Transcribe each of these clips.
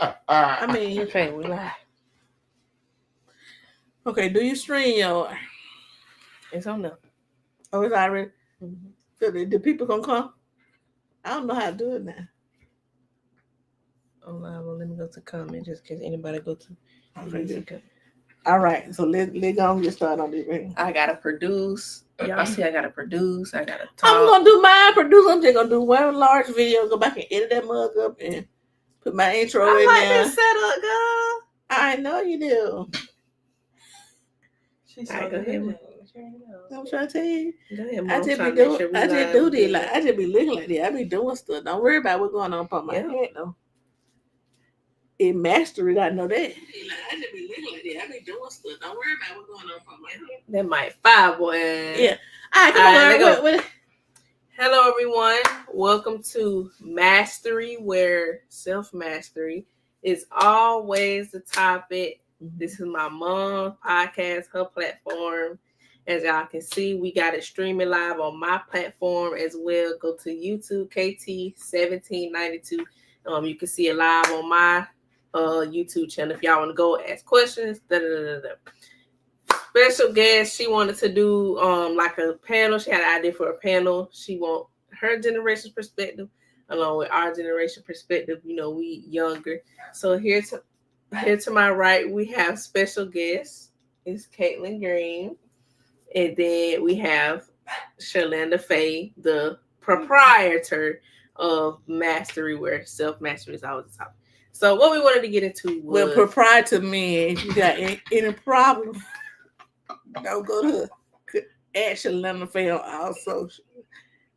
I mean, Okay, we lie. okay, do you stream your? It's on there. Oh, it's already. Mm-hmm. So the people gonna come? I don't know how to do it now. Online. Well, let me go to comment just in case anybody go to. Okay. All right, so let's go get started on this ring. I gotta produce. Y'all see, I gotta produce. I gotta talk. I'm gonna do my produce. I'm just gonna do one large video. Go back and edit that mug up and put my intro in there. I like this setup, girl. I know you do. She's so good. I'm trying to tell you. Go ahead, I just be doing. I just do this. Like I just be looking like that. I be doing stuff. Don't worry about what's going on upon my head though. In mastery, I know that. I just be looking like that. I be doing stuff. Don't worry about what's going on upon my head. That might fire, boy. Yeah. All right, come on. Hello, everyone. Welcome to Mastery, where self-mastery is always the topic. This is my mom's podcast, her platform. As y'all can see, we got it streaming live on my platform as well. Go to YouTube, KT1792. You can see it live on my YouTube channel if y'all want to go ask questions. Special guest, she wanted to do like a panel. She had an idea for a panel. She want her generation's perspective along with our generation perspective. You know, we younger. So here to my right, we have special guest. It's Kaitlin Green. And then we have Shalanda Faye, the proprietor of Mastery, where self-mastery is always the top. So what we wanted to get into was... Well, proprietor means if you got any problem, don't go to at Shalanda Faye on all social.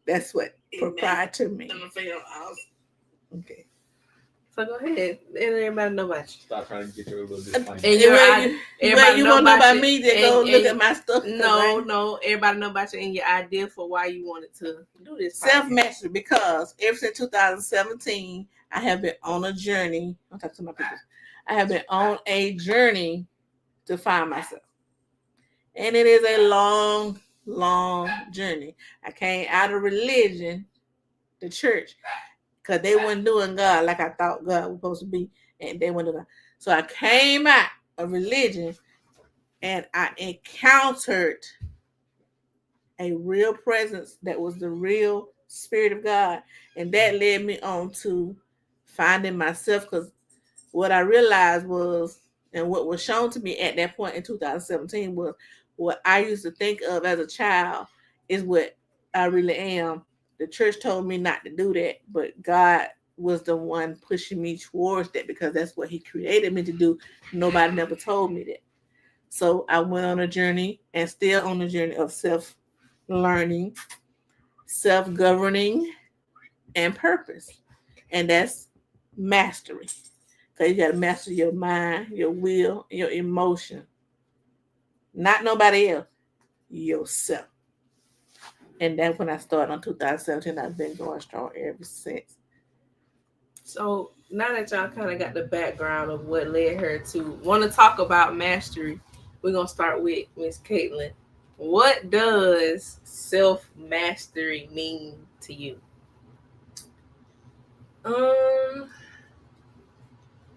That's what proprietor means. Okay. So go ahead. And everybody know about you. Stop trying to get your little bit. And you want to know about me, then go look at my stuff. No. Everybody know about you and your idea for why you wanted to do this. Self-mastery, because ever since 2017, I have been on a journey. I'm talking to my people. I have been on a journey to find myself. And it is a long, long journey. I came out of religion, the church, because they weren't doing God like I thought God was supposed to be, and they weren't doing God. So I came out of religion, and I encountered a real presence that was the real Spirit of God, and that led me on to finding myself, because what I realized was, and what was shown to me at that point in 2017 was what I used to think of as a child is what I really am. The church told me not to do that, but God was the one pushing me towards that because that's what he created me to do. Nobody never told me that. So I went on a journey and still on the journey of self-learning, self-governing, and purpose. And that's mastery. Because you got to master your mind, your will, your emotion. Not nobody else, yourself. And that's when I started on 2017. I've been going strong ever since. So now that y'all kind of got the background of what led her to want to talk about mastery, we're going to start with Miss Kaitlin. What does self-mastery mean to you?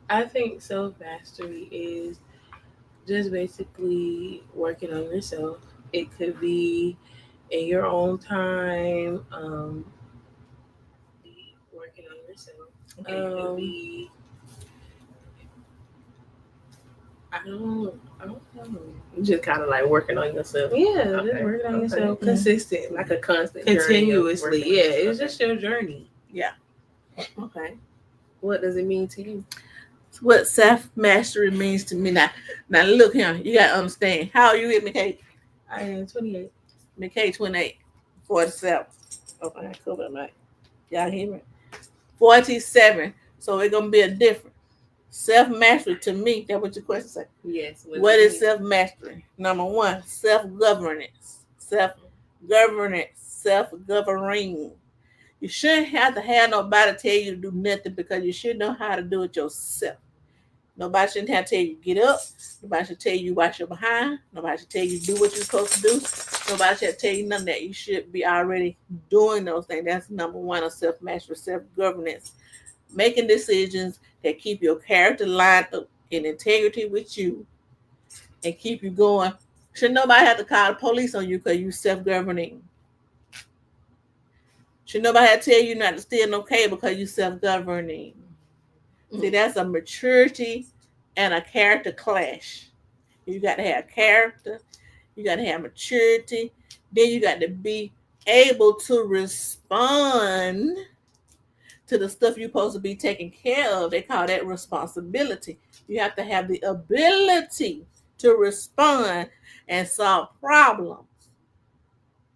I think self-mastery is just basically working on yourself. It could be in your own time, working on yourself. It could be, I don't know. Just kind of like working on yourself. Yeah, just working on yourself consistent, like a constant continuously. Yeah, it's just your journey. Yeah. Okay. What does it mean to you? What self-mastery means to me. Now look here, you got to understand. How are you with McKay? I am 28. McKay 28. 47. Okay, cool. Y'all hear me? 47. So it's going to be a difference. Self-mastery to me, that's what your question says. Yes. What is self-mastery? Number one, self-governance. Self-governing. You shouldn't have to have nobody tell you to do nothing because you should know how to do it yourself. Nobody shouldn't have to tell you get up. Nobody should tell you watch your behind. Nobody should tell you do what you're supposed to do. Nobody should tell you none of that. You should be already doing those things. That's number one of self-mastery, self-governance. making decisions that keep your character lined up in integrity with you and keep you going. Should nobody have to call the police on you because you self-governing. Should nobody have to tell you not to steal no cable because you self-governing. See, that's a maturity and a character clash. You got to have character. You got to have maturity. Then you got to be able to respond to the stuff you're supposed to be taking care of. They call that responsibility. You have to have the ability to respond and solve problems.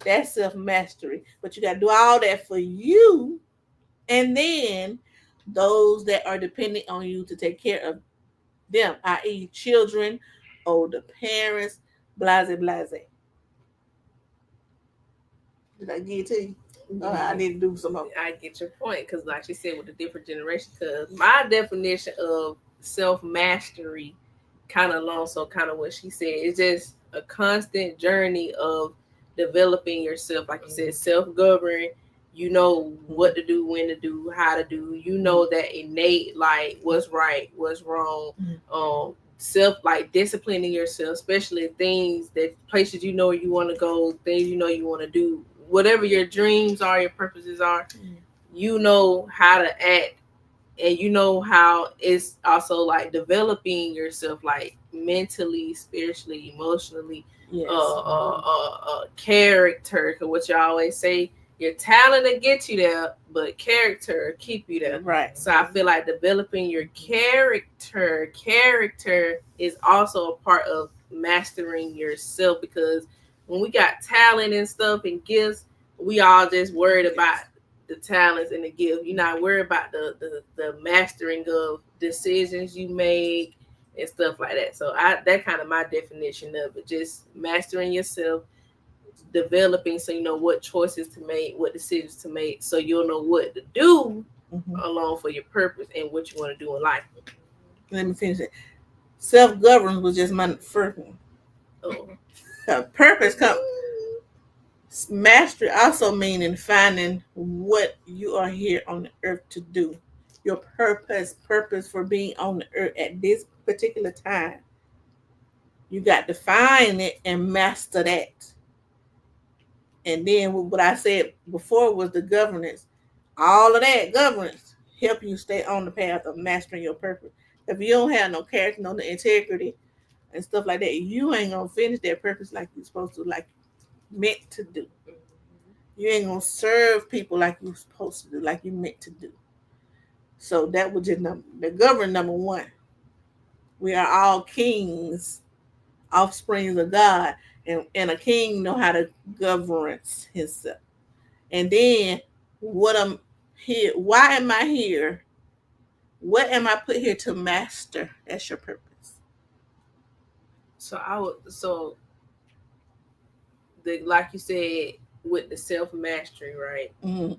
That's self-mastery. But you got to do all that for you. And then those that are depending on you to take care of them, i.e. children, older parents, blase, blase. Did I get it to you? I need to do some more. I get your point, because like she said, with the different generations, because my definition of self-mastery kind of along, so kind of what she said, it's just a constant journey of developing yourself. Like you said, self-govern. You know what to do, when to do, how to do. You know that innate, like what's right, what's wrong. Self, like disciplining yourself, especially things that places you know you want to go, things you know you want to do, whatever your dreams are, your purposes are. You know how to act, and you know how it's also like developing yourself, like mentally, spiritually, emotionally, Yes. Character. Cause what you always say, your talent will get you there, but character will keep you there. Right. So I feel like developing your character is also a part of mastering yourself, because when we got talent and stuff and gifts, we all just worried about the talents and the gift. You're not worried about the mastering of decisions you make and stuff like that. So that kind of my definition of it, just mastering yourself, developing so you know what choices to make, what decisions to make, so you'll know what to do along for your purpose and what you want to do in life. Let me finish it. Self-governance was just my first one. Purpose comes. Mastery also meaning finding what you are here on the earth to do. Your purpose for being on the earth at this particular time. You got to find it and master that. And then what I said before was the governance. All of that governance help you stay on the path of mastering your purpose. If you don't have no character, no integrity, and stuff like that, you ain't gonna finish that purpose like you're supposed to, like meant to do. You ain't gonna serve people like you're supposed to do, like you meant to do. So that was just the government number one. We are all kings, offsprings of God, and a king know how to govern himself. And then what I'm here, why am I here? What am I put here to master? That's your purpose. So like you said, with the self-mastery, right? Mm-hmm.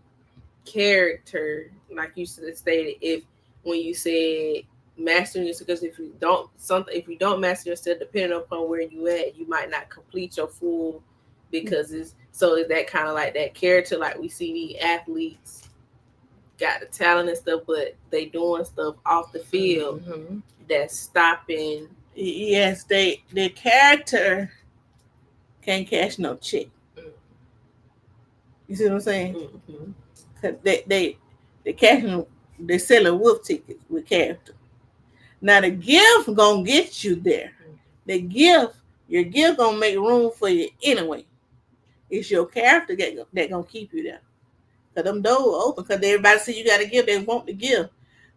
Character, like you stated, if when you said mastering yourself, because if you don't master yourself, depending upon where you at, you might not complete your full, because is that kind of like that character, like we see these athletes got the talent and stuff, but they doing stuff off the field that's stopping. Yes, their character can't cash no check. You see what I'm saying? Cause they cashing, they selling wolf tickets with character. Now the gift gonna get you there. Your gift gonna make room for you anyway. It's your character that gonna keep you there. Cause them doors open. Cause everybody see you got a gift, they want the gift.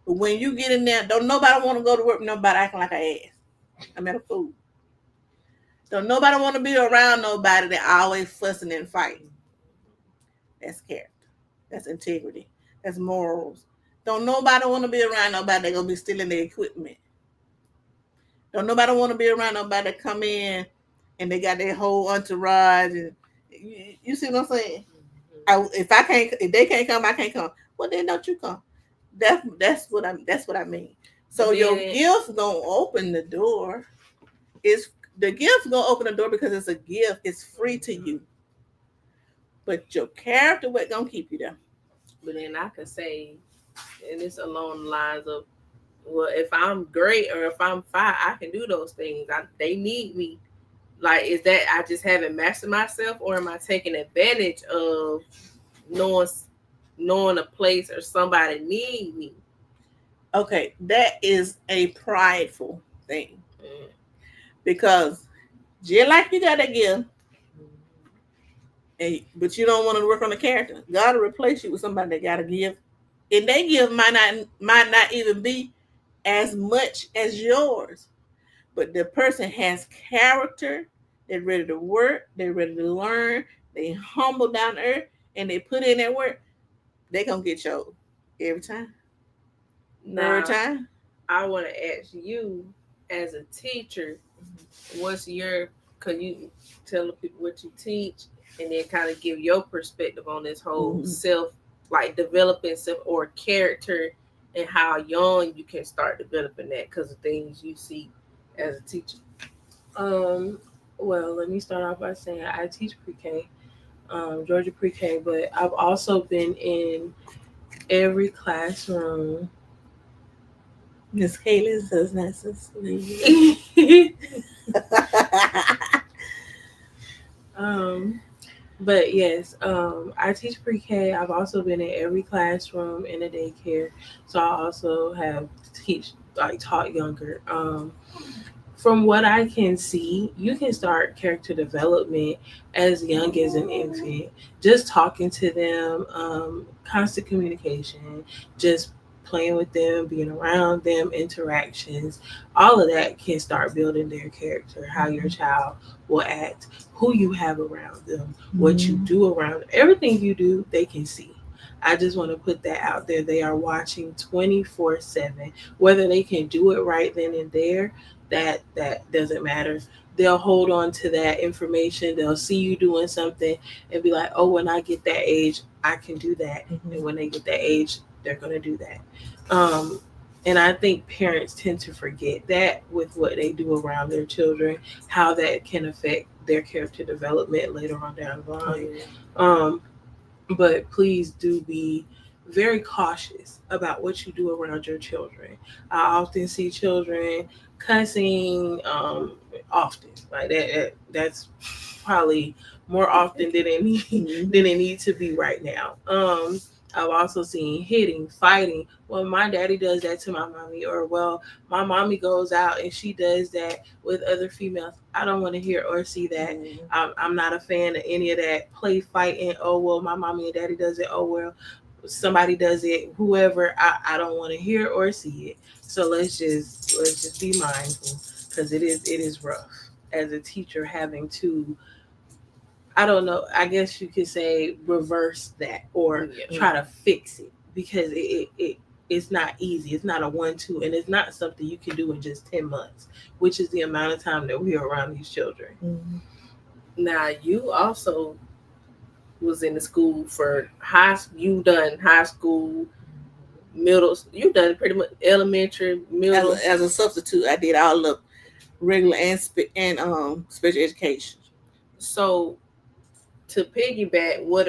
But when you get in there, don't nobody want to go to work. Nobody acting like an ass. I'm at a fool. Don't nobody want to be around nobody that always fussing and fighting. That's character. That's integrity. That's morals. Don't nobody want to be around nobody that gonna be stealing their equipment. Don't nobody want to be around nobody that come in and they got their whole entourage. And you see what I'm saying? If they can't come, I can't come. Well, then don't you come. That's what I mean. So your gift gonna open the door. The gift gonna open the door because it's a gift. It's free to you. But your character what gonna keep you there. But then I could say And it's along the lines of, well, if I'm great or if I'm fine, I can do those things. They need me. Like, is that I just haven't mastered myself, or am I taking advantage of knowing knowing a place or somebody need me? Okay, that is a prideful thing Mm. because just like you got to give, but you don't want to work on the character. God will replace you with somebody that got to give, and they give might not even be as much as yours, but the person has character. They're ready to work. They're ready to learn. They humble down to earth, and they put in their work. They gonna get yours every time. Every Now, time. I want to ask you, as a teacher, what's your, because you tell the people what you teach, and then kind of give your perspective on this whole self, like developing self or character, and how young you can start developing that because of things you see as a teacher. Well, let me start off by saying I teach pre-K, Georgia pre-K, but I've also been in every classroom. Miss Kayla says nice to see you. um, but yes, I teach pre-K. I've also been in every classroom in a daycare, so I also have taught younger. From what I can see, you can start character development as young as an infant. Just talking to them, constant communication, just playing with them, being around them, interactions, all of that can start building their character, how your child will act, who you have around them, what you do around them. Everything you do, they can see. I just want to put that out there. They are watching 24/7. Whether they can do it right then and there, that doesn't matter. They'll hold on to that information. They'll see you doing something and be like, oh, when I get that age, I can do that. And when they get that age, they're going to do that. And I think parents tend to forget that with what they do around their children, how that can affect their character development later on down the line. But please do be very cautious about what you do around your children. I often see children cussing often, like that's probably more often than it needs to be right now. I've also seen hitting, fighting. Well, my daddy does that to my mommy, or well, my mommy goes out and she does that with other females. I don't want to hear or see that. I'm not a fan of any of that play fighting. Oh well, my mommy and daddy does it. Oh well, somebody does it. Whoever. I don't want to hear or see it. So let's just be mindful because it is rough as a teacher having to, I don't know, I guess you could say reverse that or try to fix it because it's not easy. It's not a 1-2, and it's not something you can do in just 10 months, which is the amount of time that we are around these children. Now, you also was in the school for you done high school, middle, you done pretty much elementary, middle. As a substitute, I did all of regular and special education. So to piggyback, what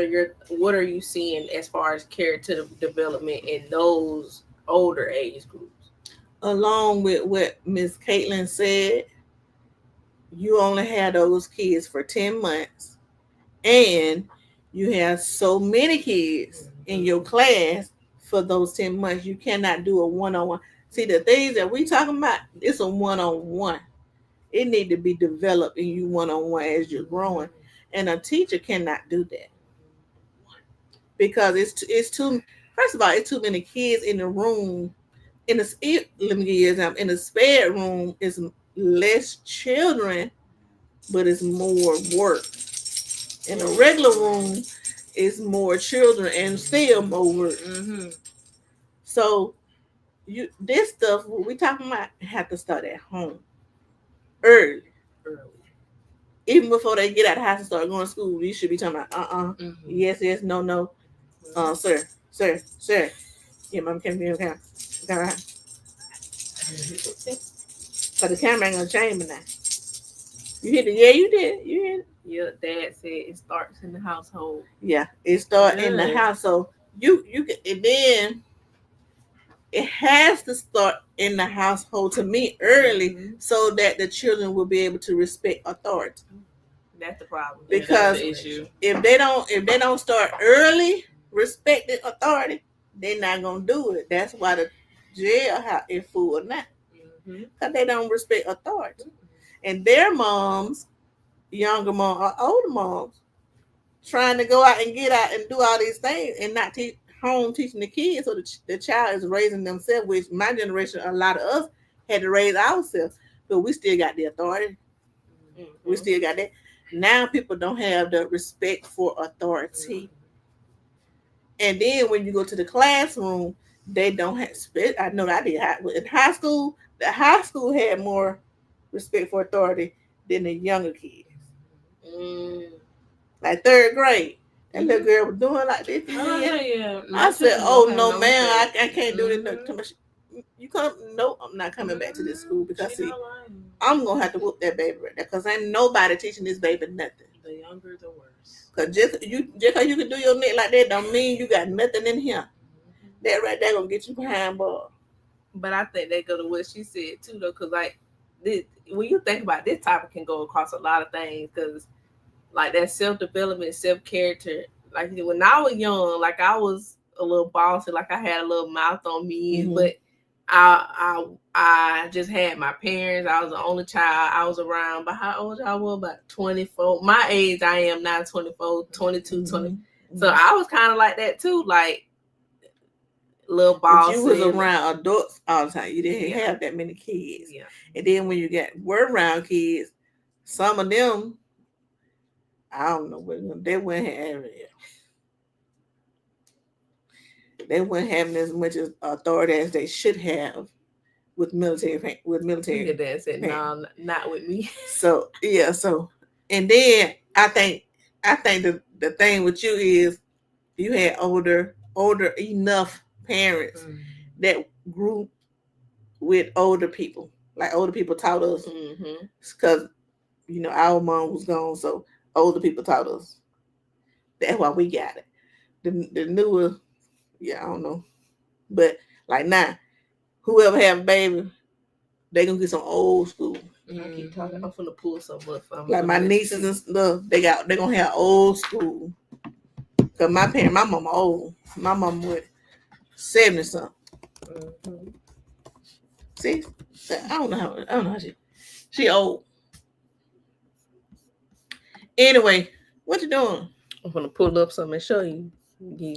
are you seeing as far as character development in those older age groups? Along with what Miss Kaitlin said, you only had those kids for 10 months, and you have so many kids in your class for those 10 months. You cannot do a one-on-one. See, the things that we talking about, it's a one-on-one. It need to be developed in you one-on-one as you're growing, and a teacher cannot do that because it's too. First of all, it's too many kids in the room. Let me give you an example. In the sped room, is less children, but it's more work. In a regular room, it's more children and still more work. So this stuff what we talking about have to start at home early. Even before they get out of the house and start going to school, you should be talking about yes, no, sir. Yeah, mom can't be okay. So the camera ain't gonna change me now. You hit it? Yeah, you did. You hit it. Your dad said it starts in the household. Yeah, it starts in the household. You and then it has to start in the household to me early, so that the children will be able to respect authority. That's the problem. Because the issue. if they don't start early respecting authority, they're not gonna do it. That's why the jail is full now, because they don't respect authority, and their moms, younger mom or older moms, trying to go out and get out and do all these things and not home teaching the kids, so the child is raising themselves, which my generation, a lot of us had to raise ourselves, but we still got the authority. We still got that. Now people don't have the respect for authority. And then when you go to the classroom, they don't have respect. I know I did in high school. The high school had more respect for authority than the younger kids. Like third grade, that little girl was doing like this. Yeah. I said, "Oh no, ma'am, I can't do this." You come? No, I'm not coming back to this school, because see, I'm gonna have to whoop that baby right there, because ain't nobody teaching this baby nothing. The younger, the worse. Because just because you can do your neck like that, don't mean you got nothing in here. That right there gonna get you behind bars. But I think they go to what she said too, though, because like when you think about this topic, can go across a lot of things, because like that self-development, self-character. Like when I was young, like I was a little bossy, like I had a little mouth on me, but I just had my parents. I was the only child. I was around, but how old I was? About 24. My age I am now, 24, 22, 20. So I was kind of like that too, like little bossy. But you was around adults all the time. You didn't have that many kids. Yeah. And then when you were around kids, some of them, I don't know what they wouldn't have. They weren't having as much authority as they should have with military. Your dad said, "No, not with me." So yeah. So and then I think the thing with you is you had older enough parents that grew with older people. Like older people taught us, because our mom was gone, so older people taught us. That's why we got it. The newer. Yeah, I don't know. But like now, whoever have a baby, they gonna get some old school. I keep talking. I'm finna pull some up. Like my nieces and stuff, they gonna have old school. Cause my mama old. My mama was 70 something. See, I don't know how she old. Anyway, what you doing? I'm gonna pull up something and show you.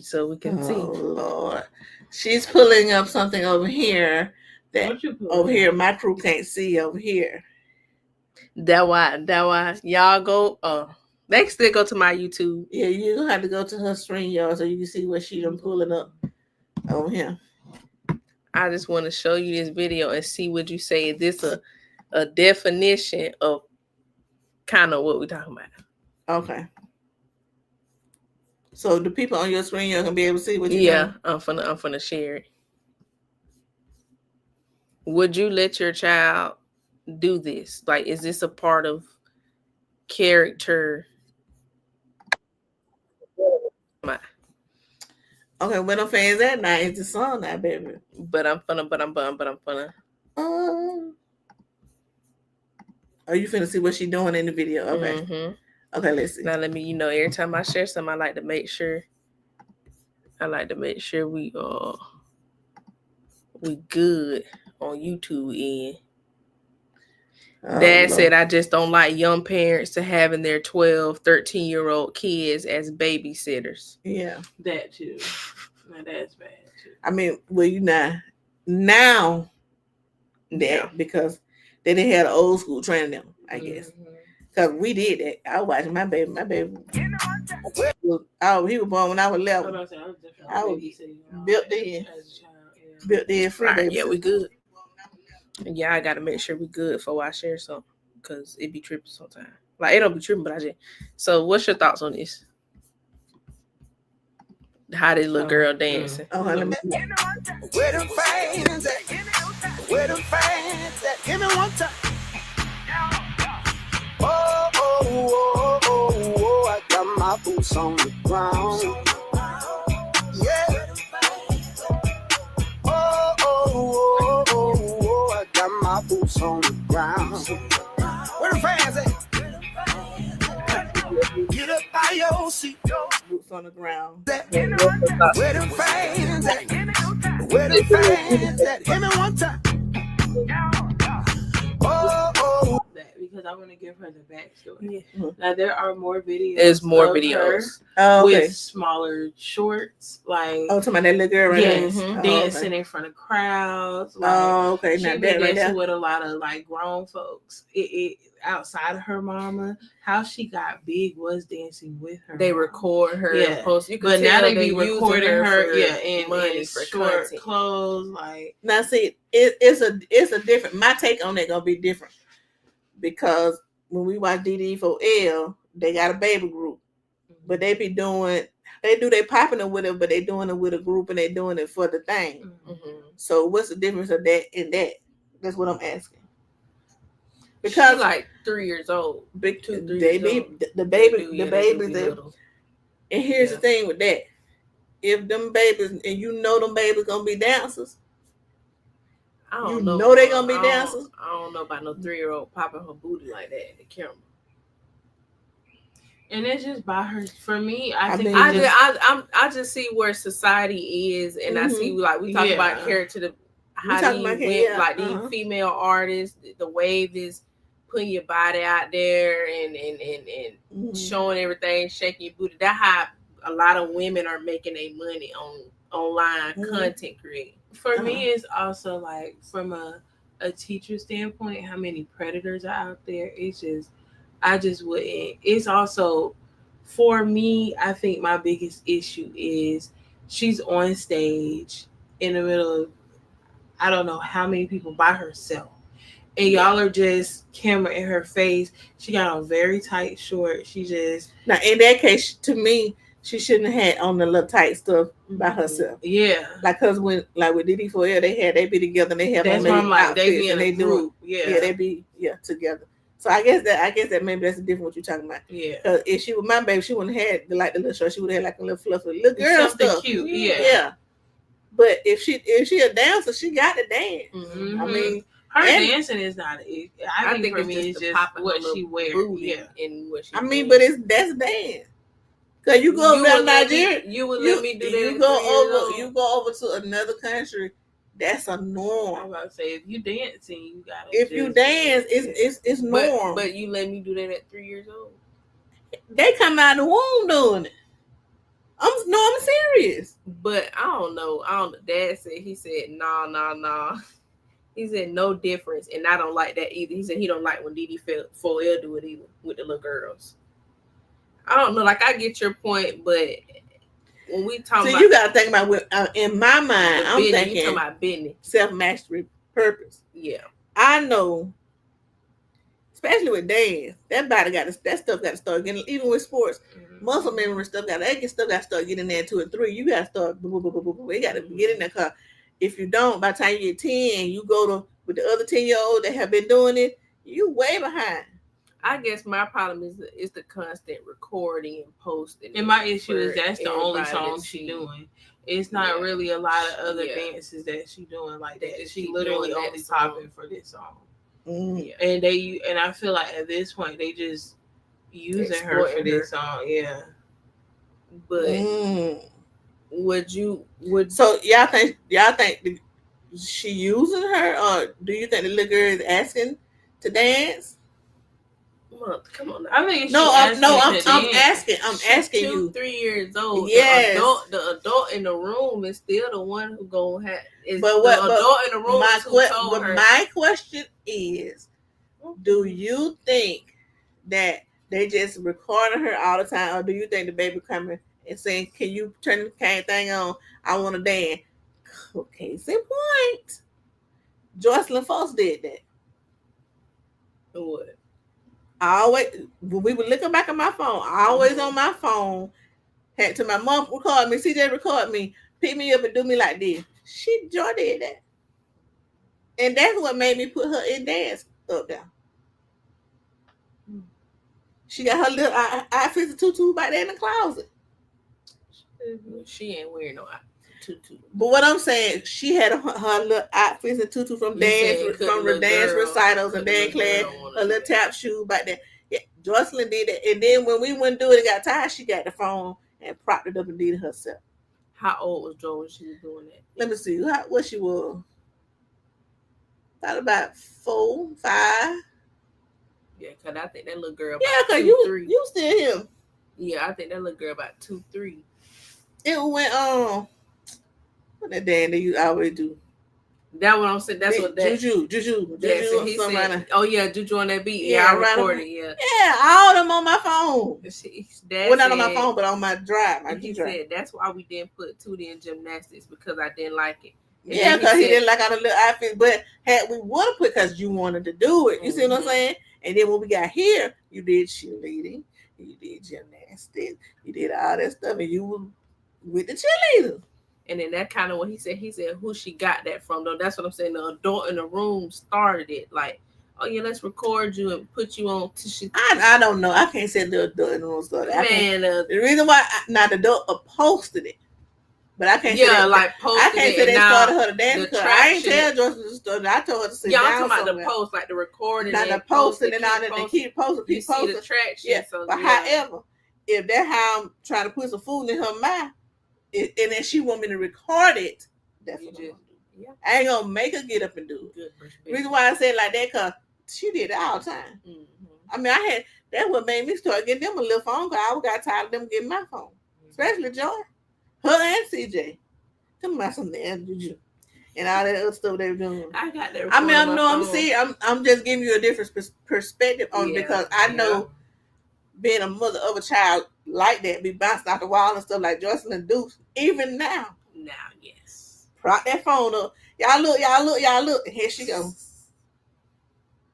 So we can see. Oh Lord, she's pulling up something over here that over here my crew can't see over here. That why y'all go. They can still go to my YouTube. Yeah, you gonna have to go to her stream, y'all, so you can see what she done pulling up over here. I just want to show you this video and see what you say. Is this a definition of kind of what we're talking about? Okay. So the people on your screen, you're gonna be able to see what you. Yeah, I'm finna share it. Would you let your child do this? Like, is this a part of character? Okay, where them fans at now? It's the song now, baby. But I'm finna. Are you finna see what she doing in the video? Okay. Okay, let's see. Now let me, every time I share something, I like to make sure we good on YouTube end. Dad said, I just don't like young parents to having their 12, 13-year-old kids as babysitters. Yeah. That too. Now that's bad too. I mean, well, now that because they didn't have the old school training them, I guess. Because we did that. I was watching my baby. He was born when I was 11. I was built in. Built in free baby. Yeah, we good. Yeah, I gotta make sure we good before I share something, because it be tripping sometimes. Like, it don't be tripping, but I just. So, what's your thoughts on this? How this little girl dancing? Where them fans at? Where them fans at? Give me one time. Oh, I got my boots on the ground. Yeah. Oh, our boots on the ground. Where the fans at? Get up by your seat. Boots on the ground. Where the fans at? Where the fans at? Hit me one time. Oh. That because I want to give her the backstory. Yeah. Now there are more videos. There's more of videos. her Okay. with smaller shorts, like talking about that little girl right yes, there. dancing in front of crowds. Like, okay. she Now been that right dancing there. with a lot of like grown folks. It outside of her mama. How she got big was dancing with her. They mama. record her Yeah. and post. You can But now tell they be using recording her, for in money in for short content. clothes, like Now see, it's a different. My take on it gonna be different because when we watch DD4L, they got a baby group, but they be doing. They popping it with it, but they doing it with a group and they doing it for the thing. Mm-hmm. So what's the difference of that and that? That's what I'm asking. Because she like 3 years old. big, 2, 3 they years be old. the baby, They do, the yeah, they do babies. be They, little. and here's Yeah. the thing with that: if them babies and you know them babies gonna be dancers, I don't you know. know they gonna be dancers. I don't know about no 3-year-old popping her booty like that in the camera. and it's just by her. For me, I think mean, I just see where society is, and I see like we talk about character. How talking these about women, like these female artists, the wave is putting your body out there and showing everything, shaking your booty. That's how a lot of women are making their money on online content creating. For me, it's also like from a teacher standpoint, how many predators are out there. It's just, I just wouldn't. It's also, for me, I think my biggest issue is she's on stage in the middle of, I don't know how many people by herself. And y'all are just camera in her face. She got on very tight shorts. She just... Now, in that case, to me, she shouldn't have had on the little tight stuff by herself. Yeah. Like, because when, like with DD4L, they be together and they have That's on why I'm like, outfits they be in and a they group. do it. Yeah, they be together. So I guess that maybe that's the difference what you're talking about. Yeah. Because if she was my baby, she wouldn't have had the little shirt. She would have had like a little fluffy little girl something stuff. Cute. Yeah. Yeah. But if she a dancer, she got to dance. Mm-hmm. I mean, her dancing is not. I think for it's me, just it's just what she wears. Yeah, and what she. I mean, but that's dance. Cause you go over Nigeria, you would let me do that. You go over to another country. That's a norm. I'm about to say, if you dancing, you gotta. If you dance, it's norm. But you let me do that at 3 years old. They come out of the womb doing it. I'm serious. But I don't know. Dad said, he said, nah. He said no difference, and I don't like that either. He said he don't like when DD4L do it either with the little girls. I don't know. Like, I get your point, but when we talk about, you gotta think about in my mind, I'm business, thinking talking about business, self-mastery, purpose. Yeah, I know. Especially with dance, that stuff got to start getting. Even with sports, muscle memory stuff got to start getting there 2 or 3. You got to start. We got to get in that car. If you don't, by the time you get 10, you go to with the other 10-year-old that have been doing it. You way behind. I guess my problem is the constant recording and posting. And my issue is that's the only song she's doing. It's not really a lot of other dances that she's doing like that. She literally only popping for this song. Mm. And I feel like at this point they just using her for this song. Yeah. But so y'all think she using her, or do you think the little girl is asking to dance? Come on now. I think I'm asking you. 3 years old. Yes. The adult in the room is still the one who gonna have. Adult in the room my question is, do you think that they just recording her all the time, or do you think the baby coming and saying, "Can you turn the thing on? I want to dance." Okay, same point. Jocelyn Foss did that. What? When we were looking back at my phone, always on my phone, had to my mom record me, CJ record me, pick me up and do me like this. Joy did that. And that's what made me put her in dance up there. She got her little outfits and tutu back there in the closet. She ain't wearing no. tutu. But what I'm saying, she had her little outfits and tutu from You dance saying from couldn't the dance little girl- recitals and couldn't dance little class, girl wanna her do little that. tap shoe back there. Yeah, Jocelyn did it, and then when we wouldn't do it and got tired, she got the phone and propped it up and did it herself. How old was Jo when she was doing that? Let me see what she was. About 4, 5. Yeah, cause I think that little girl. Yeah, about cause 2, 3. you still here. Yeah, I think that little girl about 2, 3. It went what that damn that you always do. That what I'm saying. That's what that. Juju. That's it. He something like said, that. "Oh yeah, Juju on that beat. Yeah, Yeah, I right recorded. on- Yeah, Yeah, all them on my phone. Dad Well, not on my said- phone, but on my drive. My He G drive. said that's why we didn't put Tootie in gymnastics because I didn't like it. And Yeah, then because he said- didn't like all the little outfits. But had we would have put because you wanted to do it. You see what I'm Mhm. saying? And then when we got here, you did cheerleading, you did gymnastics, you did all that stuff, and you were with the cheerleaders. And then that kind of what he said. He said who she got that from though. That's what I'm saying. The adult in the room started it. Like, oh yeah, let's record you and put you on. I don't know. I can't say the adult in the room started. Man, The reason why the adult posted it. But I can't say yeah, that. like posted I can't it, say they and now started her to dance the because I ain't traction- tell Joyce to start. I told her to sit yeah, I'm down talking about somewhere. the post, like the recording, Not the and posting post, and all that. They keep posting, You keep see posting. the traction. Yeah, So, but yeah. however, if that's how I'm trying to put some food in her mouth, and then she want me to record it, that's You what I'm just- gonna do. Yeah. I ain't gonna make her get up and do it. Good The perspective. reason why I say it like that, cause she did it all the time. Mhm. I mean, that's what made me start getting them a little phone call. I got tired of them getting my phone, especially Joy, her and CJ. Tell me about something else, did you? And all that other stuff they were doing. I got that. I mean, recording on my I'm phone. serious. I'm just giving you a different perspective on it Yeah, because I know being a mother of a child like that, be bouncing off the wall and stuff like Jocelyn do. Even now, Yes. prop that phone up. Y'all look. And here she go.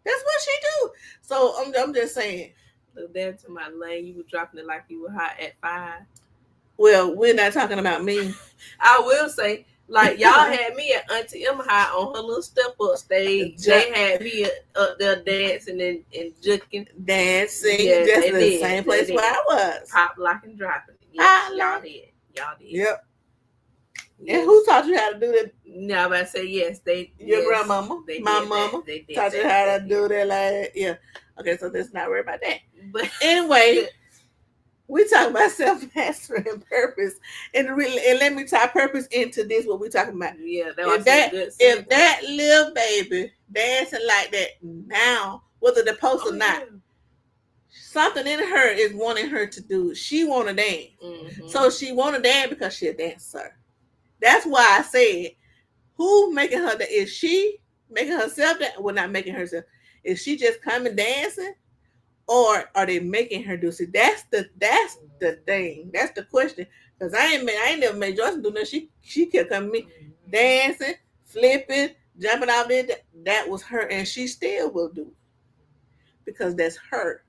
That's what she do. So I'm just saying. So then to my lane, you were dropping it like you were hot at 5. Well, we're not talking about me. I will say, like y'all had me at Auntie Emma High on her little step up stage. They had me up there dancing and juking, Dancing, Yes, just they the did. same They place did. where I was. pop, lock, and dropping. Pop, Yes, lock. y'all did. Yep. Yes. And who taught you how to do that? No, I'm about to say yes. Your yes, grandmama, they my did mama, that. They did taught you that. how to They do did that like that. Yeah. Okay, so let's not worry about that. But Anyway, we talk about self-mastery and purpose, and let me tie purpose into this. What we talking about? yeah, that If was that, a good. if segue. that little baby dancing like that now, whether the post or not, something in her is wanting her to do it. She want to dance, Mhm. so she want to dance because she a dancer. That's why I said, who making her that? Is she making herself that? Well, not making herself. Is she just coming dancing? Or are they making her do? See, that's the thing. That's the question. Because I ain't never made Joyce do nothing. She kept coming to me dancing, flipping, jumping out there. That was her, and she still will do it. Because that's her.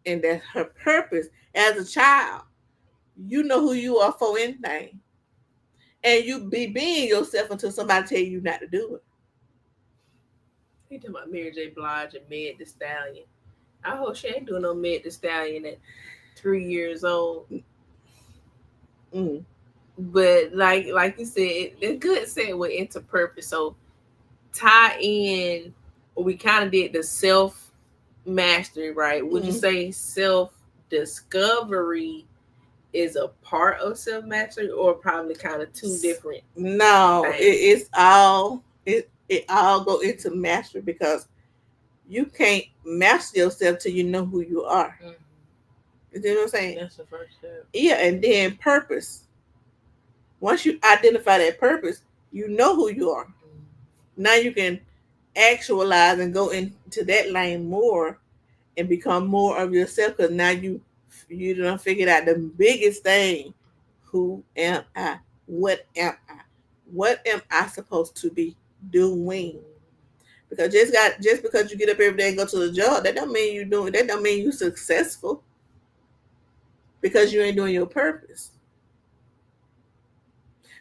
And that's her purpose. As a child, you know who you are for anything. And you be being yourself until somebody tell you not to do it. He talking about Mary J. Blige and Meg Thee Stallion. I hope she ain't doing no Meg Thee Stallion at 3 years old. Mm. But like you said, it's good segue into purpose. So tie in, we kind of did the self mastery, right? Would you say self discovery is a part of self mastery, or probably kind of two different? No, things? it's all it all go into mastery because you can't master yourself till you know who you are. Mhm. You know what I'm saying? That's the first step. Yeah, and then purpose. Once you identify that purpose, you know who you are. Now you can actualize and go into that lane more and become more of yourself because now you done figured out the biggest thing. Who am I? What am I? What am I supposed to be doing? Because just because you get up every day and go to the job, that don't mean you doing. That don't mean you successful. Because you ain't doing your purpose.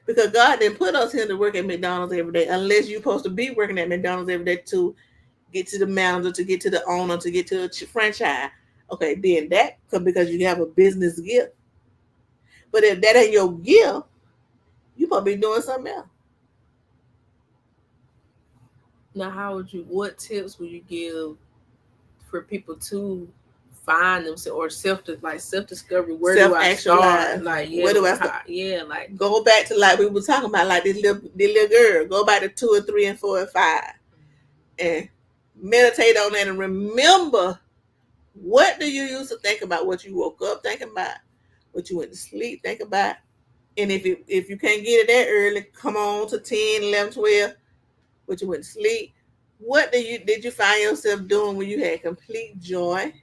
Because God didn't put us here to work at McDonald's every day, unless you're supposed to be working at McDonald's every day to get to the manager, to get to the owner, to get to a franchise. Okay, then that because you have a business gift. But if that ain't your gift, You probably be doing something else. Now, what tips would you give for people to find themselves or self discovery? Where do I start? Self-actualize. Like, Where do I start? like Go back to like we were talking about, like this little girl. Go back to 2 and 3 and 4 and 5, and meditate on that and remember, what do you used to think about? What you woke up thinking about? What you went to sleep thinking about? And if you can't get it that early, come on to 10, 11, 12. What you went to sleep. What did you find yourself doing when you had complete joy?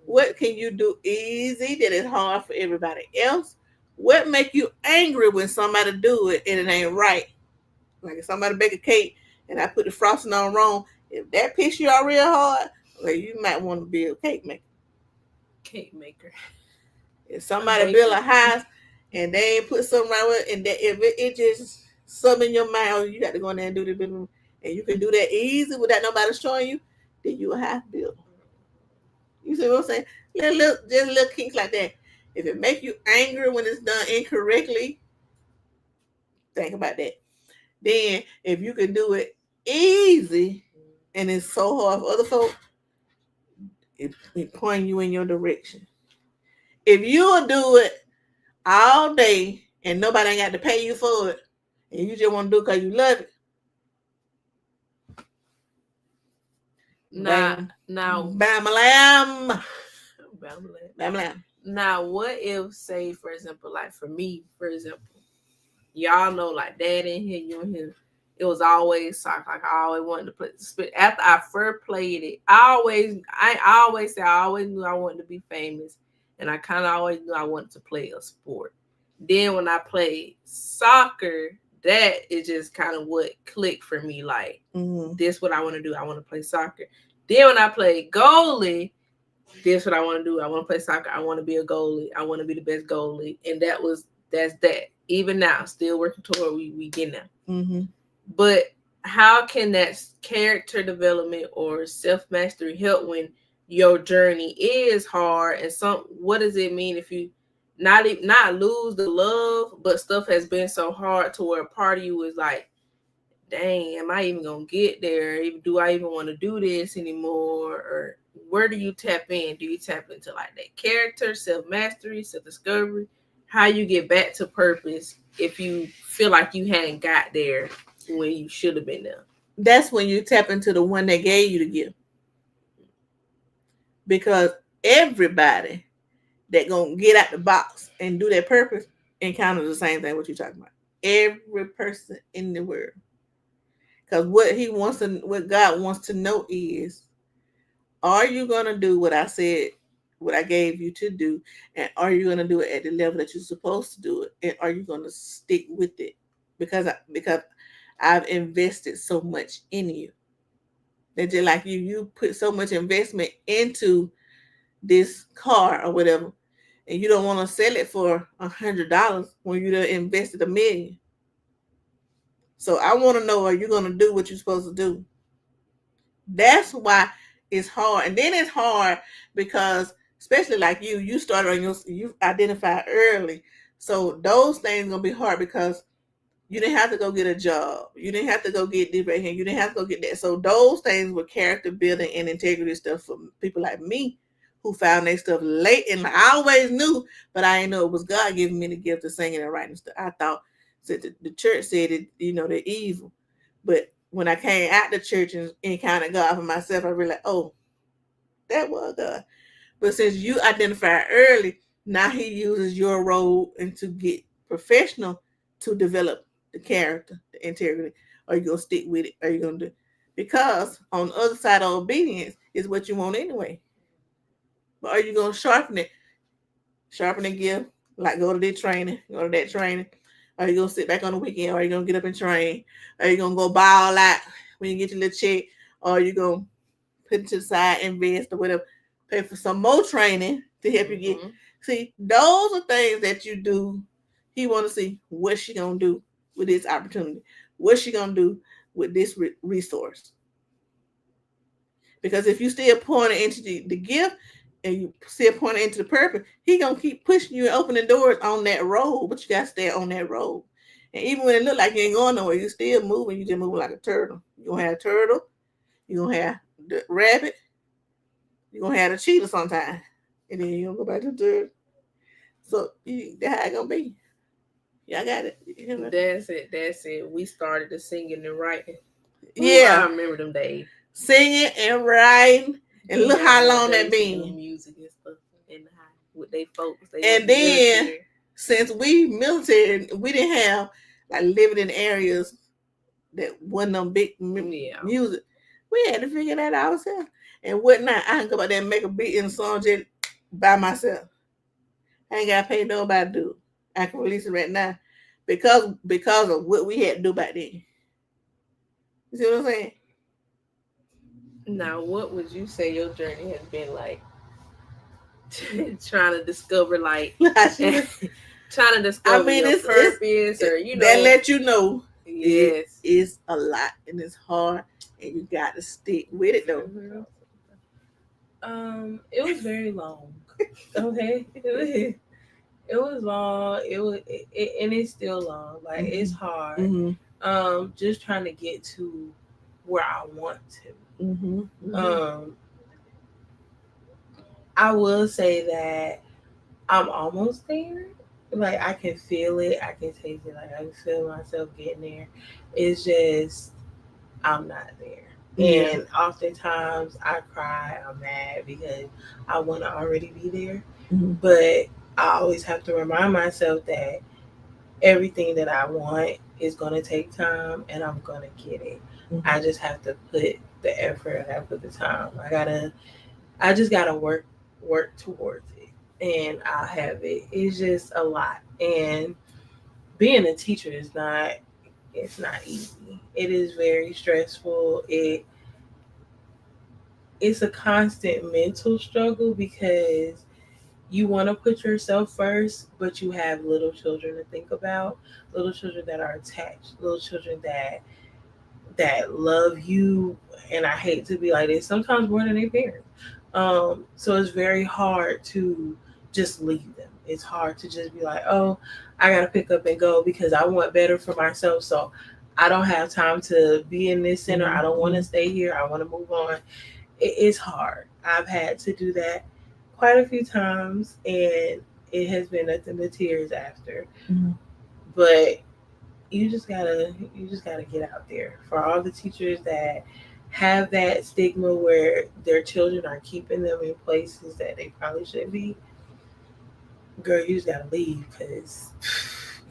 What can you do easy that is hard for everybody else? What make you angry when somebody do it and it ain't right? Like if somebody bake a cake and I put the frosting on wrong, if that piss you out real hard, well, you might want to be a cake maker. If somebody build a house and they ain't put something right with it, and that if it just something in your mind, oh, you got to go in there and do this, and you can do that easy without nobody showing you, then you a house builder. You see what I'm saying? Just little kinks like that. If it make you angry when it's done incorrectly, think about that. Then if you can do it easy and it's so hard for other folks, it pointing you in your direction. If you'll do it all day and nobody ain't got to pay you for it, and you just want to do it because you love it, now bam lam. Now, what if, say, for example, like for me, y'all know, like Dad in here, you and him, it was always soccer. Like I always wanted to play. After I first played it, I always knew I wanted to be famous, and I kind of always knew I wanted to play a sport. Then when I played soccer, that is just kind of what clicked for me. Like, this what I want to do. I want to play soccer. Then when I played goalie, this what I want to do. I want to play soccer. I want to be a goalie. I want to be the best goalie. And that's that. Even now, still working toward we get now. Mm-hmm. But how can that character development or self-mastery help when your journey is hard? And what does it mean if you not lose the love, but stuff has been so hard to where a part of you is like, dang, am I even gonna get there? Do I even want to do this anymore? Or where do you tap in? Do you tap into like that character, self-mastery, self-discovery? How you get back to purpose if you feel like you hadn't got there when you should have been there? That's when you tap into the one that gave you the gift. Because everybody that gonna get out the box and do their purpose encounters the same thing what you're talking about. Every person in the world. Because what God wants to know is, are you gonna do what I said, what I gave you to do, and are you gonna do it at the level that you're supposed to do it, and are you gonna stick with it? Because I've invested so much in you. That just like you put so much investment into this car or whatever, and you don't want to sell it for $100 when you done invested $1 million. So I want to know, are you going to do what you're supposed to do? That's why it's hard. And then it's hard because, especially like you started on you identified early. So those things going to be hard because you didn't have to go get a job. You didn't have to go get this right here. You didn't have to go get that. So those things were character building and integrity stuff for people like me who found their stuff late. And I always knew, but I didn't know it was God giving me the gift of singing and writing stuff. I thought the church said it, they're evil. But when I came out the church and encountered God for myself, I realized, oh, that was God. But since you identified early, now he uses your role and to get professional to develop the character, the integrity. Are you going to stick with it? Are you going to do it? Because on the other side of obedience is what you want anyway. But are you going to sharpen it? Sharpen the gift, like go to this training, go to that training. Are you going to sit back on the weekend? Or are you going to get up and train? Are you going to go buy all that when you get your little check? Or are you going to put it to the side, invest or whatever, pay for some more training to help you get. See, those are things that you do. He want to see what she going to do with this opportunity. What's she going to do with this resource? Because if you still pointing into the gift and you still pointing into the purpose, he going to keep pushing you and opening doors on that road, but you got to stay on that road. And even when it look like you ain't going nowhere, you still moving. You just moving like a turtle. You gonna have a turtle. You gonna have the rabbit. You gonna have a cheetah sometime, and then you gonna go back to the turtle. So that's how it gonna be. Yeah, I got it. That's it. That's it. We started the singing and writing. Yeah, I remember them days. Singing and writing, and look how long that They used to do been. music and stuff in the house with their folks. They And was then military. since we military, we didn't have like living in areas that wasn't no big music. We had to figure that out ourselves. And whatnot, I can go out there and make a beat in a song just by myself. I ain't gotta pay nobody to do it. I can release it right now because of what we had to do back then. You see what I'm saying? Now, what would you say your journey has been like? Trying to discover, like, trying to discover your purpose, or that let you know. Yes, it is a lot and it's hard, and you got to stick with it though. It was very long. Okay, it was long. And it's still long. Like it's hard. Just trying to get to where I want to. I will say that I'm almost there. Like I can feel it. I can taste it. Like I can feel myself getting there. It's just I'm not there. And oftentimes I cry, I'm mad because I want to already be there. But I always have to remind myself that everything that I want is going to take time and I'm going to get it. I just have to put the effort, I have to put the time. I just got to work towards it and I'll have it. It's just a lot. And being a teacher is not easy. It is very stressful. It's a constant mental struggle because you want to put yourself first, but you have little children to think about, little children that are attached, little children that love you. And I hate to be like this, sometimes more than their parents. So it's very hard to just leave them. It's hard to just be like, oh, I gotta pick up and go because I want better for myself. So I don't have time to be in this center. I don't want to stay here. I want to move on. It's hard. I've had to do that quite a few times, and it has been nothing but tears after. But you just gotta get out there. For all the teachers that have that stigma where their children are keeping them in places that they probably shouldn't be, girl, you just gotta leave because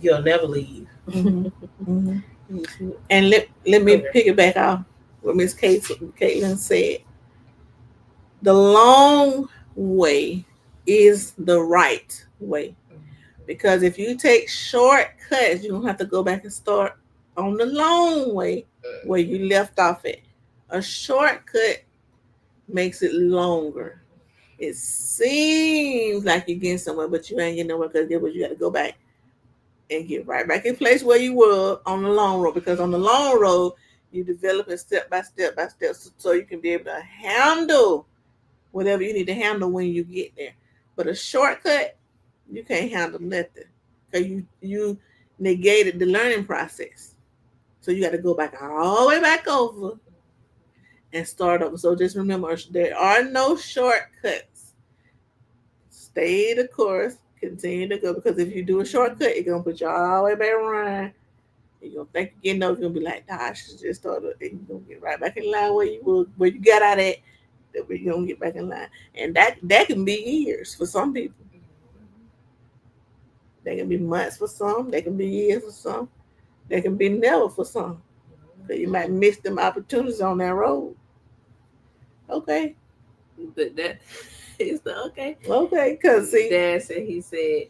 you'll never leave. And let me piggyback off what Miss Kaitlin said. The long way is the right way. Because if you take shortcuts, you're going to have to go back and start on the long way where you left off at. A shortcut makes it longer. It seems like you're getting somewhere, but you ain't getting nowhere because you got to go back and get right back in place where you were on the long road. Because on the long road, you develop it step by step so you can be able to handle whatever you need to handle when you get there. But a shortcut, you can't handle nothing because you negated the learning process. So you got to go back all the way back over and start over. So just remember, there are no shortcuts. Stay the course, continue to go, because if you do a shortcut, it's gonna put you all the way back around. You're gonna think you're getting over, you're gonna be like, nah, I should just start, and you're gonna get right back in line where you got out at. That we're gonna get back in line, and that can be years for some people. They can be months for some. They can be years for some. They can be never for some. Because you might miss them opportunities on that road. Okay. But that is the okay. Okay, because see, Dad said, he said,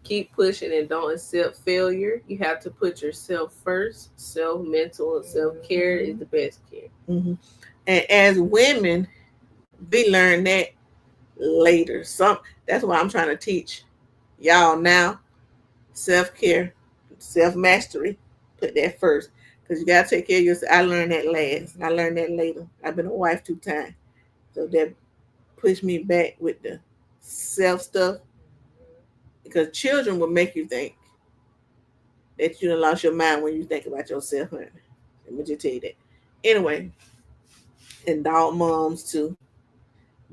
keep pushing and don't accept failure. You have to put yourself first. Self-mental and self-care is the best care. And as women, we learn that later. That's why I'm trying to teach y'all now. Self-care, self-mastery, put that first. Because you got to take care of yourself. I learned that last. I learned that later. I've been a wife 2 times. So that pushed me back with the self stuff. Because children will make you think. that you done lost your mind when you think about yourself, honey. Let me just tell you that. Anyway, and dog moms too.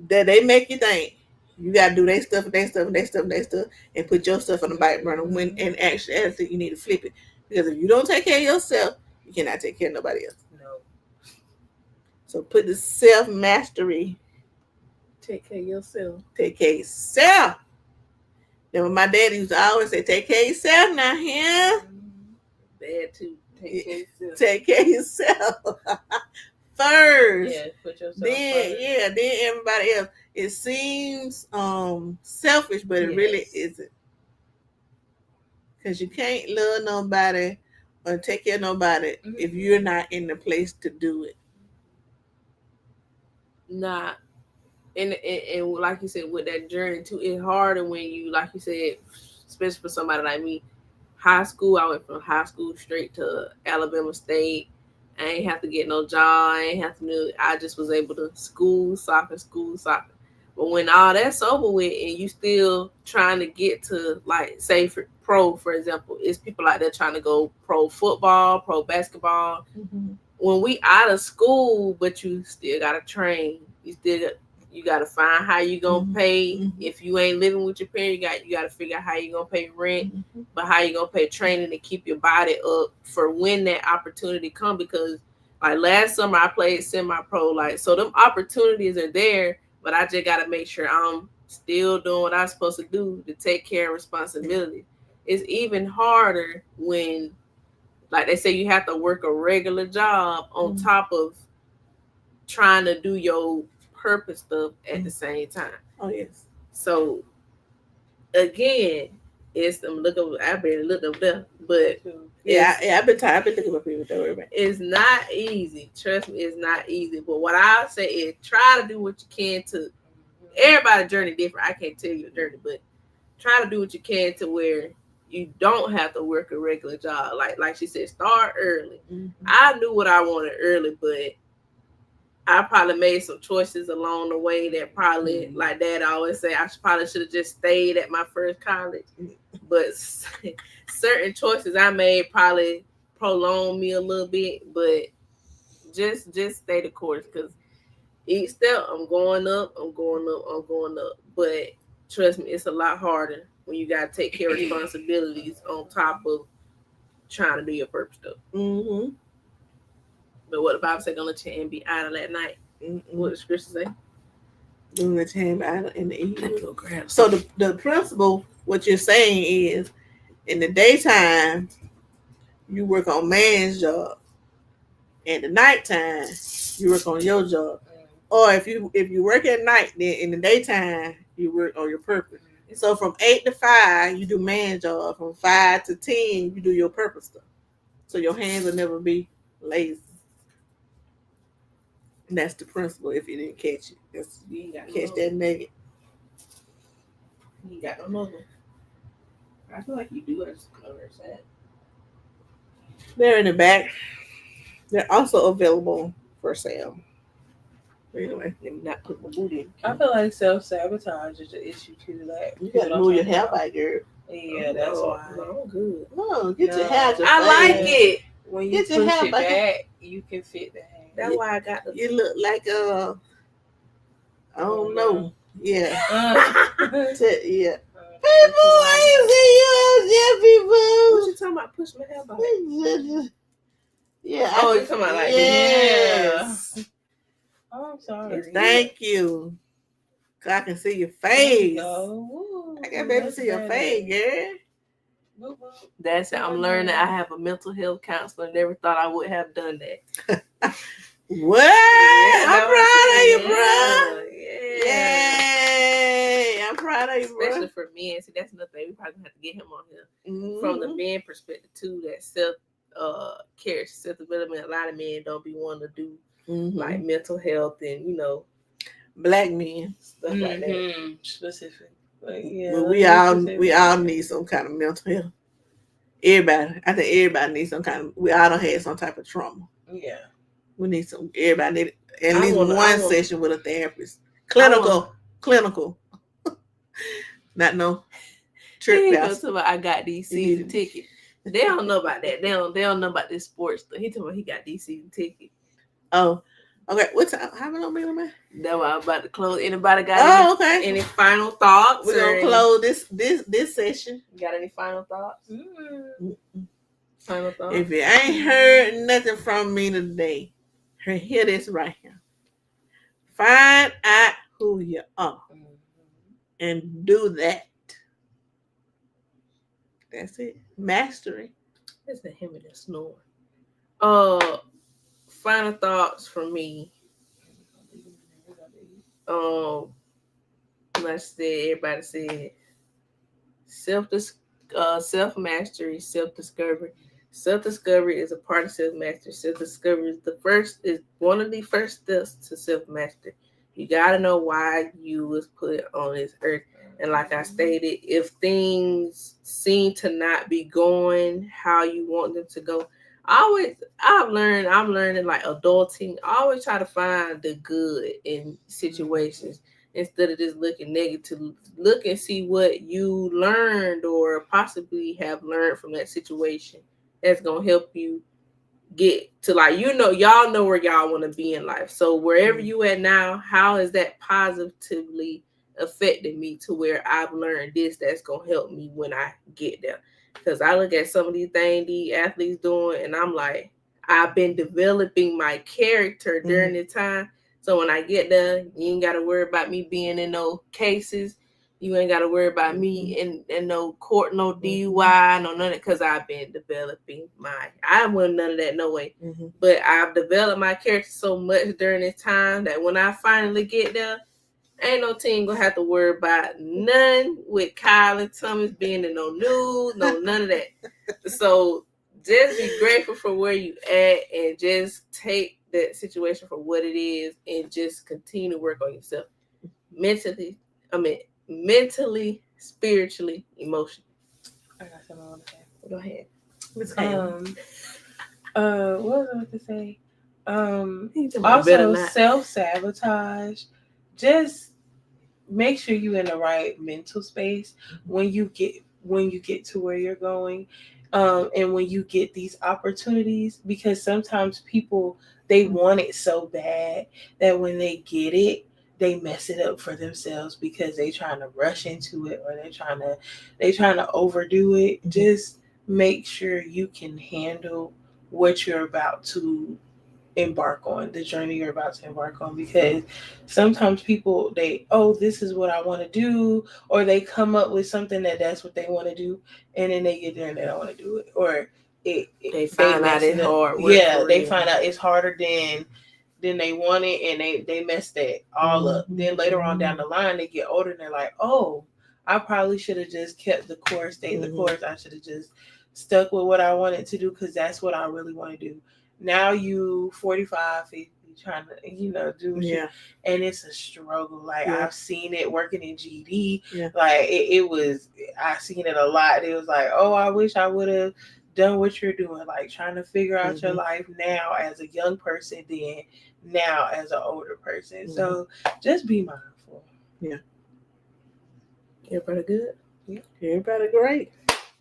That they make you think you gotta do their stuff and their stuff and their stuff and their stuff and put your stuff on the back burner when in actuality you need to flip it. Because if you don't take care of yourself, you cannot take care of nobody else. No. So put the self mastery. Take care of yourself. Take care of yourself. Then when my daddy used to always say, take care of yourself now here. Bad too. Take care of yourself. Take care of yourself. First. Yeah, put yourself Then first. then everybody else. It seems selfish, but it really isn't. Because you can't love nobody or take care of nobody if you're not in the place to do it. Nah. And like you said, with that journey too, it's harder when you, like you said, especially for somebody like me, high school, I went from high school straight to Alabama State. I ain't have to get no job. I just was able to school, soccer. But when all that's over with and you still trying to get to, like, say for pro, for example, it's people out there trying to go pro football, pro basketball. Mm-hmm. When we out of school, but you still got to train. You got to find how you going to pay. Mm-hmm. If you ain't living with your parents, you got to figure out how you going to pay rent, but how you going to pay training to keep your body up for when that opportunity come. Because, like, last summer I played semi-pro, like, so them opportunities are there, but I just got to make sure I'm still doing what I'm supposed to do to take care of responsibility. It's even harder when, like they say, you have to work a regular job on top of trying to do your purpose stuff at the same time. Oh yes. So again, it's I've been looking up there, but I've been tired. I've been looking up people. Don't worry about it. It's not easy. Trust me, it's not easy. But what I say is try to do what you can to. Everybody's journey different. I can't tell you a journey, but try to do what you can to where you don't have to work a regular job. Like she said, start early. I knew what I wanted early, but I probably made some choices along the way that probably, like Dad always say, I probably should have just stayed at my first college. But certain choices I made probably prolonged me a little bit. But just stay the course, because each step I'm going up. But trust me, it's a lot harder when you got to take care of responsibilities on top of trying to do your purpose stuff. Mm-hmm. But what the Bible say, don't let your hand be idle at night. What the scripture say? Don't let your hand be idle in the evening. So the principle, what you're saying is, in the daytime, you work on man's job. In the nighttime, you work on your job. Or if you work at night, then in the daytime, you work on your purpose. So from 8 to 5, you do man's job. From 5 to 10, you do your purpose stuff. So your hands will never be lazy. And that's the principle. If you didn't catch it, you catch that nugget. You got no mother. I feel like you do understand. They're in the back. They're also available for sale. Anyway, let me not put my booty in. I feel like self-sabotage is an issue too. Like, you gotta move your hair back, girl. Yeah, that's why. No, good. No, get your hair. I like it. When you get your hair back, you can fit the hair. That's why I got the. You look like I don't know. Yeah. Yeah. People, I see you, What you talking about? Push my hair back. Yeah. Oh, you talking about like yes. Yeah. Oh, I'm sorry. Thank you. I can see your face. Ooh, I can baby see your face, girl. That's it. I'm learning that I have a mental health counselor. Never thought I would have done that. What? Yeah, I'm proud of you, bro. Yeah. Yay. I'm proud of you, bro. Especially for men. See, that's another thing. We probably have to get him on here. From the men perspective, too, that self-care, self-development. A lot of men don't be wanting to do like mental health and, black men. Stuff like that. Specific. But yeah, But we all need some kind of mental health. Everybody. I think everybody needs some kind of, we all don't have some type of trauma. Yeah. We need everybody need at least one session with a therapist. Clinical. Not no trip. I got these season tickets. They don't know about that. They don't know about this sports stuff. He told me he got these season tickets. Oh, okay. What time? How long been, man? That's why I'm about to close. Anybody got any final thoughts? We're gonna close this session. You got any final thoughts? Final thoughts. If you ain't heard nothing from me today, hear this right here. Find out who you are and do that. That's it. Mastery. Listen to him and that snore. Final thoughts from me. Like I said, everybody said self mastery, self discovery. Self discovery is a part of self mastery. Self discovery is one of the first steps to self mastery. You gotta know why you was put on this earth. And like I stated, if things seem to not be going how you want them to go, I'm learning like adulting. I always try to find the good in situations instead of just looking negative. Look and see what you learned or possibly have learned from that situation. That's gonna help you get to y'all know where y'all want to be in life. So wherever you at now, how is that positively affecting me to where I've learned this that's gonna help me when I get there? Because I look at some of these things these athletes doing, and I'm like, I've been developing my character during the time. So when I get there, you ain't got to worry about me being in no cases. You ain't got to worry about me in no court, no DUI, no none of it, because I've been developing I wouldn't none of that, no way. But I've developed my character so much during this time that when I finally get there, ain't no team gonna have to worry about none with Kyilan Thomas being in no news, none of that. So just be grateful for where you at and just take that situation for what it is and just continue to work on yourself mentally, spiritually, emotionally. I got something I want to say. Go ahead. What was I going to say? Also, self-sabotage. Just make sure you're in the right mental space when you get to where you're going, and when you get these opportunities, because sometimes people, they want it so bad that when they get it, they mess it up for themselves because they trying to rush into it, or they trying to overdo it. Just make sure you can handle what you're about to embark on, the journey you're about to embark on, because sometimes people, this is what I want to do, or they come up with something that's what they want to do, and then they get there and they don't want to do it, or they find out it's hard. They find out it's harder than they want it, and they mess that all up. Then later on down the line, they get older and they're like, oh, I probably should have just kept the course, stayed the course. I should have just stuck with what I wanted to do, because that's what I really want to do. Now you 45, 50, trying to, do shit, and it's a struggle. Like I've seen it working in GD. Like it was, I seen it a lot. It was like, oh, I wish I would have done what you're doing, like trying to figure out your life now as a young person, then now as an older person. So just be mindful. Everybody good? Everybody great.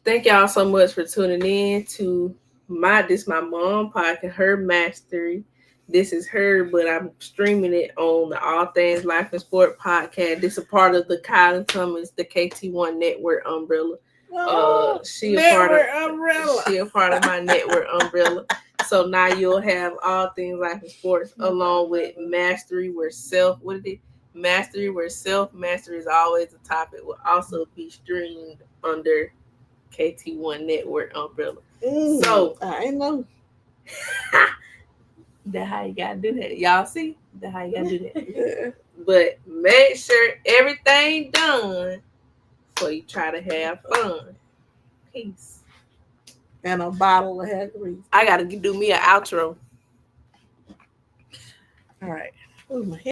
Thank y'all so much for tuning in to my mom podcast, her mastery. This is her, but I'm streaming it on the All Things Life and Sport podcast. This is a part of the Kaitlin Thomas, the KT1 network umbrella. She a part of my network umbrella. So now you'll have All Things Life and Sports along with mastery, where mastery, where self mastery is always a topic, will also be streamed under KT1 network umbrella. So I know. That's how you gotta do that. Y'all see? That's how you gotta do that. But make sure everything done before you try to have fun. Peace. And a bottle of Hagrid. I gotta do me an outro. All right. Ooh, my head.